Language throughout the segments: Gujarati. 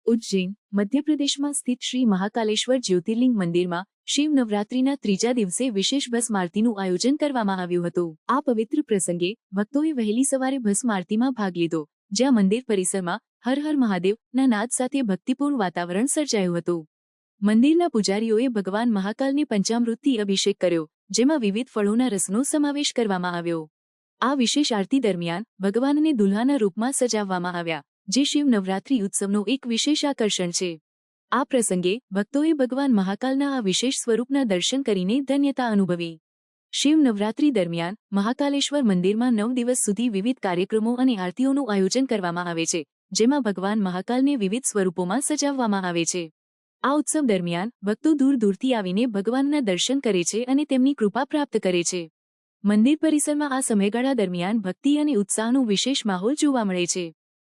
ઉજ્જૈન, મધ્યપ્રદેશમાં સ્થિત શ્રી મહાકાલેશ્વર જ્યોતિર્લિંગ મંદિરમાં શિવ નવરાત્રિના ત્રીજા દિવસે વિશેષ ભસ્મ આરતીનું આયોજન કરવામાં આવ્યું હતું। આ પવિત્ર પ્રસંગે ભક્તોએ વહેલી સવારે ભસ્મ આરતીમાં ભાગ લીધો, જ્યાં મંદિર પરિસરમાં હર હર મહાદેવના નાદ સાથે ભક્તિપૂર્ણ વાતાવરણ સર્જાયું હતું। મંદિરના પૂજારીઓએ ભગવાન મહાકાલને પંચામૃતથી અભિષેક કર્યો, જેમાં વિવિધ ફળોના રસનો સમાવેશ કરવામાં આવ્યો। આ વિશેષ આરતી દરમિયાન ભગવાનને દુલ્હાના રૂપમાં સજાવવામાં આવ્યા, જે શિવ નવરાત્રિ ઉત્સવનો એક વિશેષ આકર્ષણ છે। આ પ્રસંગે ભક્તોએ ભગવાન મહાકાલના આ વિશેષ સ્વરૂપના દર્શન કરીને ધન્યતા અનુભવી। શિવ નવરાત્રિ દરમિયાન મહાકાલેશ્વર મંદિરમાં 9 દિવસ સુધી વિવિધ કાર્યક્રમો અને આરતીઓનું આયોજન કરવામાં આવે છે, જેમાં ભગવાન મહાકાલને વિવિધ સ્વરૂપોમાં સજાવવામાં આવે છે। આ ઉત્સવ દરમિયાન ભક્તો દૂર દૂરથી આવીને ભગવાનના દર્શન કરે છે અને તેમની કૃપા પ્રાપ્ત કરે છે। મંદિર પરિસરમાં આ સમયગાળા દરમિયાન ભક્તિ અને ઉત્સાહનો વિશેષ માહોલ જોવા મળે છે।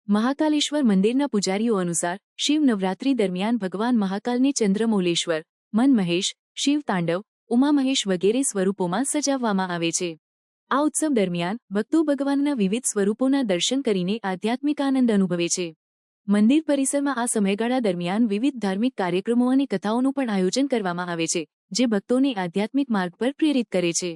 મહાકાલેશ્વર મંદિરના પૂજારીઓ અનુસાર શિવ નવરાત્રિ દરમિયાન ભગવાન મહાકાલને ચંદ્રમૌલેશ્વર, મનમહેશ, શિવ તાંડવ, ઉમામહેશ વગેરે સ્વરૂપોમાં સજાવવામાં આવે છે। આ ઉત્સવ દરમિયાન ભક્તો ભગવાનના વિવિધ સ્વરૂપોના દર્શન કરીને આધ્યાત્મિક આનંદ અનુભવે છે। મંદિર પરિસરમાં આ સમયગાળા દરમિયાન વિવિધ ધાર્મિક કાર્યક્રમો અને કથાઓનું પણ આયોજન કરવામાં આવે છે, જે ભક્તોને આધ્યાત્મિક માર્ગ પર પ્રેરિત કરે છે।